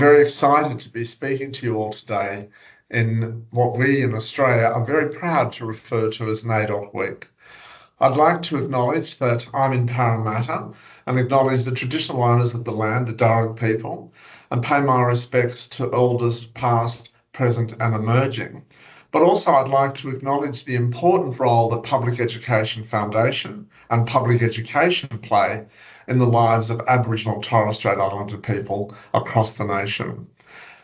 very excited to be speaking to you all today in what we in Australia are very proud to refer to as NAIDOC Week. I'd like to acknowledge that I'm in Parramatta and acknowledge the traditional owners of the land, the Darug people, and pay my respects to elders past, present and emerging. But also I'd like to acknowledge the important role that Public Education Foundation and public education play in the lives of Aboriginal Torres Strait Islander people across the nation.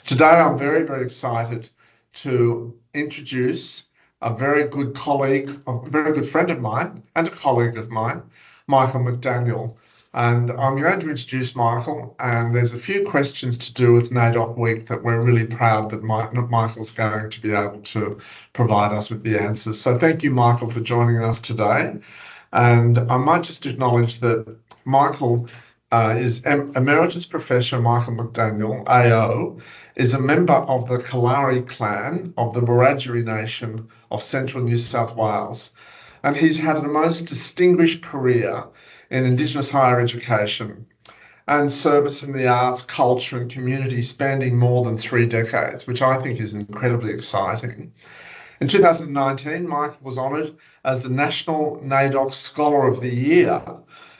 Today I'm very, very excited to introduce a very good colleague, a very good friend of mine and a colleague of mine, Michael McDaniel. And I'm going to introduce Michael, and there's a few questions to do with NAIDOC Week that we're really proud that Michael's going to be able to provide us with the answers. So thank you, Michael, for joining us today. And I might just acknowledge that Michael is Emeritus Professor Michael McDaniel, AO, is a member of the Kalari clan of the Wiradjuri Nation of Central New South Wales. And he's had a most distinguished career in Indigenous higher education and service in the arts, culture and community spanning more than 3 decades, which I think is incredibly exciting. In 2019, Michael was honoured as the National NAIDOC Scholar of the Year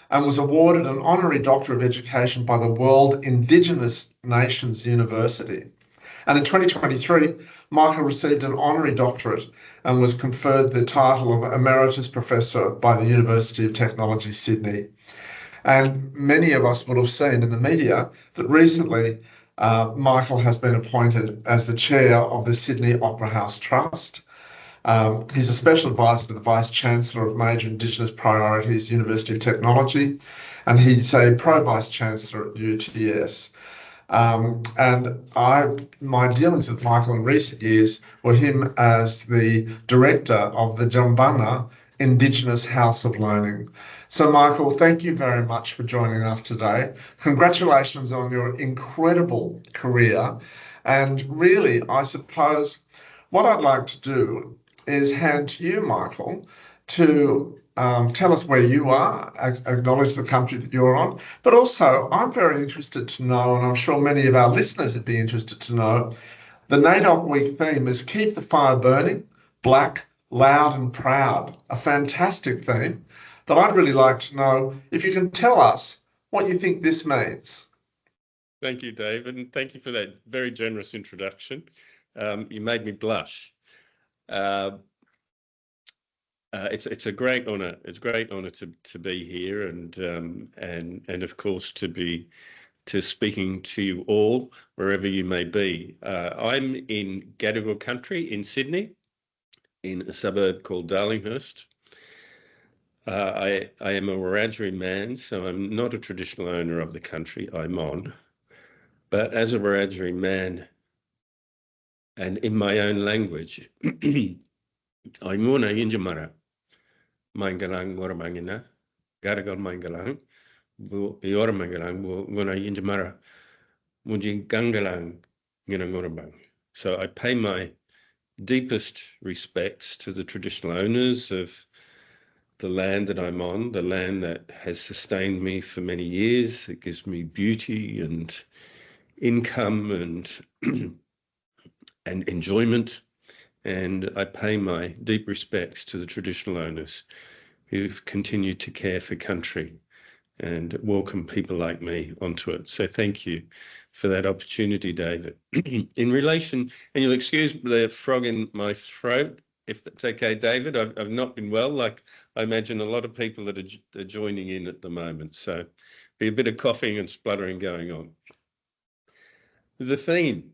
and was awarded an Honorary Doctor of Education by the World Indigenous Nations University. And in 2023, Michael received an honorary doctorate and was conferred the title of Emeritus Professor by the University of Technology, Sydney. And many of us would have seen in the media that recently Michael has been appointed as the chair of the Sydney Opera House Trust. He's a special advisor to the Vice Chancellor of Major Indigenous Priorities, University of Technology, and he's a Pro-Vice Chancellor at UTS. My dealings with Michael in recent years were him as the director of the Jambana Indigenous House of Learning. So Michael, thank you very much for joining us today. Congratulations on your incredible career. And really, I suppose what I'd like to do is hand to you, Michael, to tell us where you are, acknowledge the country that you're on, but also I'm very interested to know, and I'm sure many of our listeners would be interested to know, the NAIDOC Week theme is Keep the Fire Burning, Black, Loud and Proud, a fantastic theme, but I'd really like to know if you can tell us what you think this means. Thank you, David, and thank you for that very generous introduction. You made me blush. It's a great honour. It's a great honour to be here and of course to speaking to you all wherever you may be. I'm in Gadigal country in Sydney, in a suburb called Darlinghurst. I am a Wiradjuri man, so I'm not a traditional owner of the country I'm on, but as a Wiradjuri man and in my own language, Aimuna Injamara. Mangalang Waramangina, Garagal Mangalang, Yoramangalang, Wuna Injamara, Mujin Gangalang, Ginangorabang. So I pay my deepest respects to the traditional owners of the land that I'm on, the land that has sustained me for many years. It gives me beauty and income and and enjoyment. And I pay my deep respects to the traditional owners who've continued to care for country and welcome people like me onto it. So thank you for that opportunity, David. In relation, and you'll excuse the frog in my throat, if that's okay, David, I've not been well, like I imagine a lot of people that are joining in at the moment. So be a bit of coughing and spluttering going on. The theme.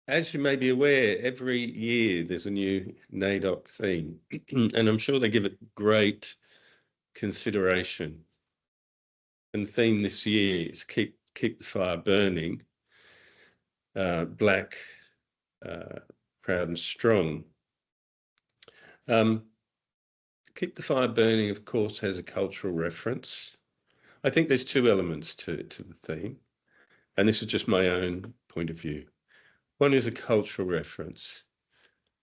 As you may be aware, every year there's a new NAIDOC theme, and I'm sure they give it great consideration. And the theme this year is keep the fire burning, Black, proud and strong. Keep the fire burning, of course, has a cultural reference. I think there's 2 elements to the theme, and this is just my own point of view. One is a cultural reference.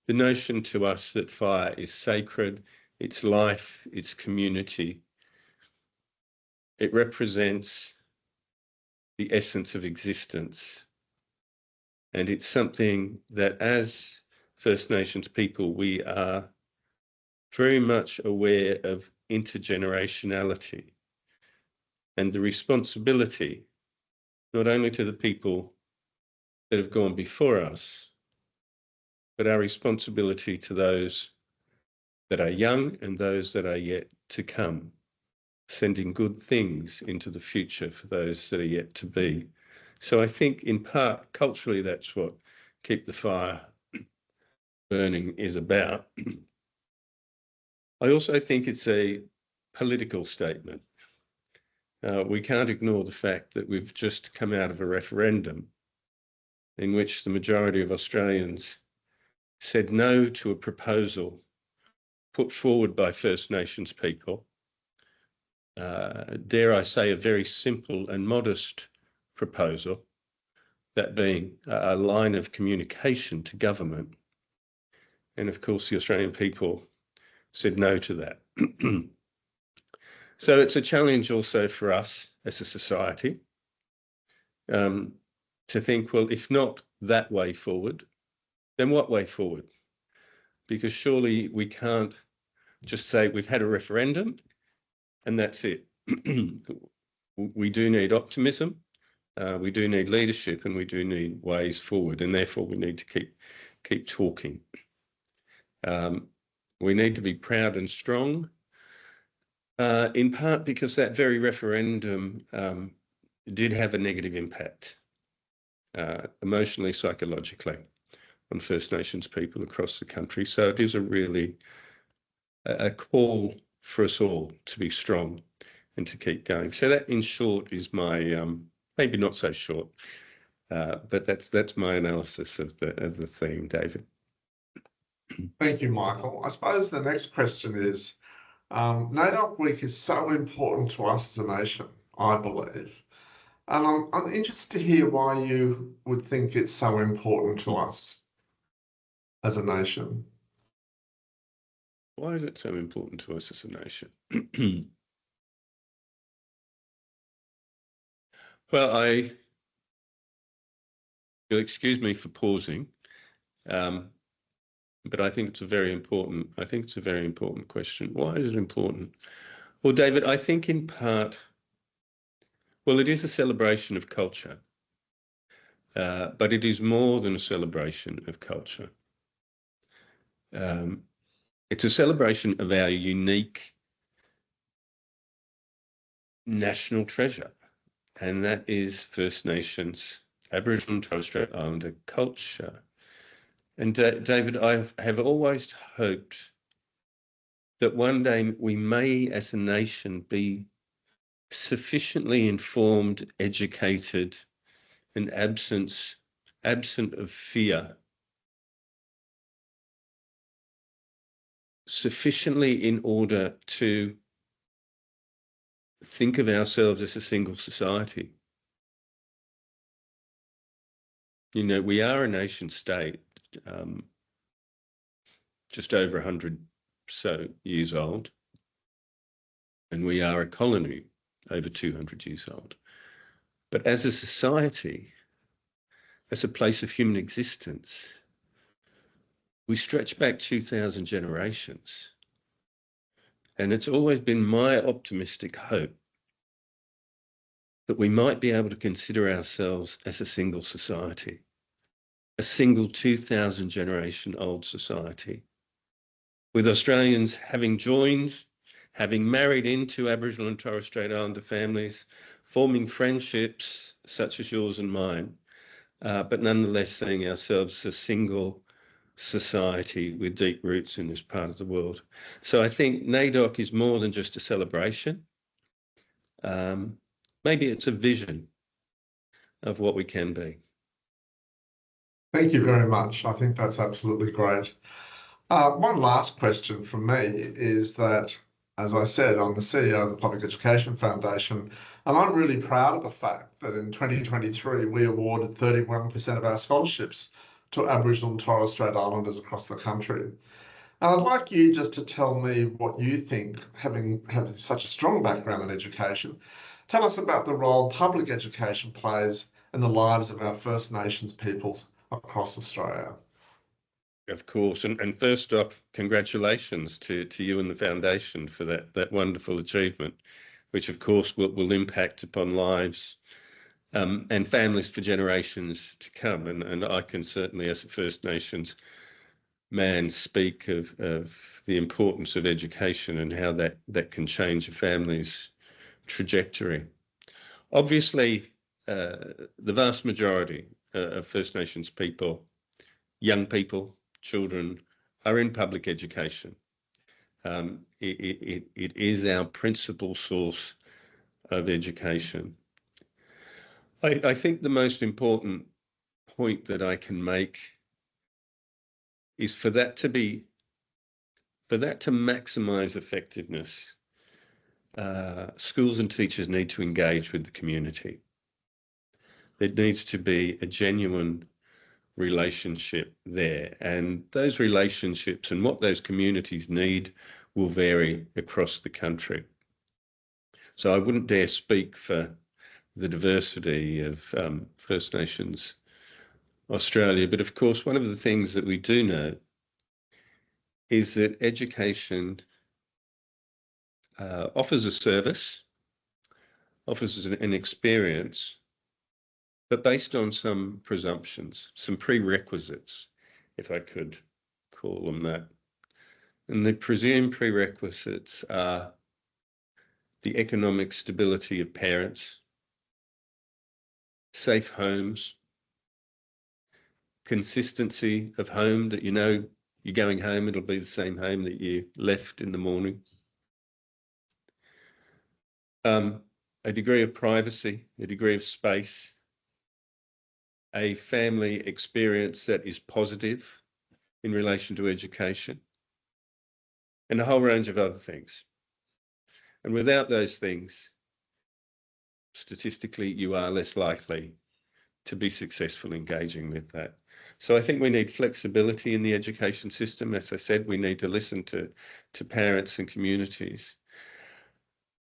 The notion to us that fire is sacred, it's life, it's community. It represents the essence of existence. And it's something that as First Nations people, we are very much aware of intergenerationality and the responsibility, not only to the people that have gone before us, but our responsibility to those that are young and those that are yet to come, sending good things into the future for those that are yet to be. So I think in part, culturally, that's what Keep the Fire Burning is about. I also think it's a political statement. We can't ignore the fact that we've just come out of a referendum in which the majority of Australians said no to a proposal put forward by First Nations people. Dare I say, a very simple and modest proposal, that being a line of communication to government. And of course, the Australian people said no to that. So it's a challenge also for us as a society to think, well, if not that way forward, then what way forward? Because surely we can't just say we've had a referendum and that's it. We do need optimism, we do need leadership, and we do need ways forward, and therefore we need to keep talking. We need to be proud and strong, in part because that very referendum did have a negative impact, emotionally, psychologically, on First Nations people across the country. So it is a call for us all to be strong and to keep going. So that, in short, is my maybe not so short, but that's my analysis of the theme, David. Thank you, Michael. I suppose the next question is, NAIDOC Week is so important to us as a nation, I believe. And I'm interested to hear why you would think it's so important to us as a nation. Why is it so important to us as a nation? Well, you'll excuse me for pausing, but I think it's a very important question. Why is it important? Well, David, I think in part, well, it is a celebration of culture, but it is more than a celebration of culture. It's a celebration of our unique national treasure, and that is First Nations, Aboriginal and Torres Strait Islander culture. And David, I have always hoped that one day we may, as a nation, be sufficiently informed, educated, and absent of fear, sufficiently in order to think of ourselves as a single society. You know, we are a nation state, just over 100 so years old, and we are a colony over 200 years old. But as a society, as a place of human existence, we stretch back 2,000 generations. And it's always been my optimistic hope that we might be able to consider ourselves as a single society, a single 2,000 generation old society, with Australians having joined, having married into Aboriginal and Torres Strait Islander families, forming friendships such as yours and mine, but nonetheless seeing ourselves as a single society with deep roots in this part of the world. So I think NAIDOC is more than just a celebration. Maybe it's a vision of what we can be. Thank you very much. I think that's absolutely great. One last question from me is that, as I said, I'm the CEO of the Public Education Foundation, and I'm really proud of the fact that in 2023, we awarded 31% of our scholarships to Aboriginal and Torres Strait Islanders across the country. And I'd like you just to tell me what you think, having such a strong background in education, Tell us about the role public education plays in the lives of our First Nations peoples across Australia. Of course, and first off, congratulations to you and the Foundation for that wonderful achievement, which of course will impact upon lives and families for generations to come. And I can certainly, as a First Nations man, speak of the importance of education and how that can change a family's trajectory. Obviously, the vast majority of First Nations people, young people, children, are in public education. It is our principal source of education. I think the most important point that I can make is for that to maximize effectiveness, schools and teachers need to engage with the community. There needs to be a genuine relationship there, and those relationships and what those communities need will vary across the country. So I wouldn't dare speak for the diversity of First Nations Australia, but of course one of the things that we do know is that education offers a service, offers an experience, but based on some presumptions, some prerequisites, if I could call them that. And the presumed prerequisites are the economic stability of parents, safe homes, consistency of home, that you know you're going home, it'll be the same home that you left in the morning. A degree of privacy, a degree of space, a family experience that is positive in relation to education, and a whole range of other things. And without those things, statistically, you are less likely to be successful engaging with that. So I think we need flexibility in the education system. As I said, we need to listen to parents and communities.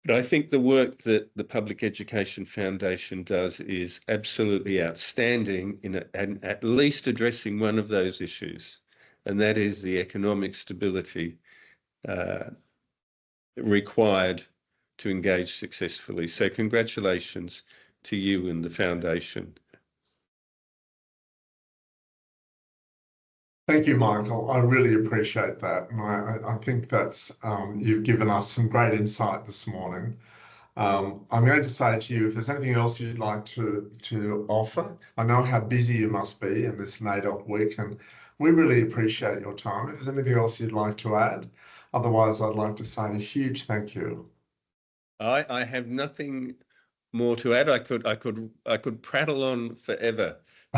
But I think the work that the Public Education Foundation does is absolutely outstanding in at least addressing one of those issues, and that is the economic stability required to engage successfully. So congratulations to you and the Foundation. Thank you, Michael. I really appreciate that. And I think that's, you've given us some great insight this morning. I'm going to say to you, if there's anything else you'd like to offer, I know how busy you must be in this NAIDOC week, and we really appreciate your time. If there's anything else you'd like to add, otherwise I'd like to say a huge thank you. I have nothing more to add. I could prattle on forever,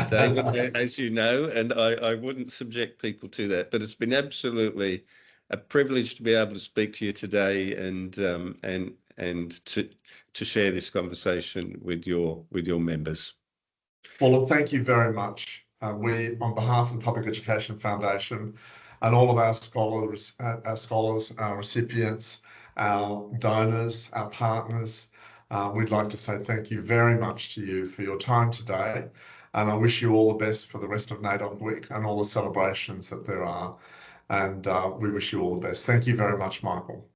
David, as you know, and I wouldn't subject people to that. But it's been absolutely a privilege to be able to speak to you today and to share this conversation with your members. Well, thank you very much. We, on behalf of the Public Education Foundation and all of our scholars, our recipients, our donors, our partners, we'd like to say thank you very much to you for your time today. And I wish you all the best for the rest of NAIDOC week and all the celebrations that there are. And we wish you all the best. Thank you very much, Michael.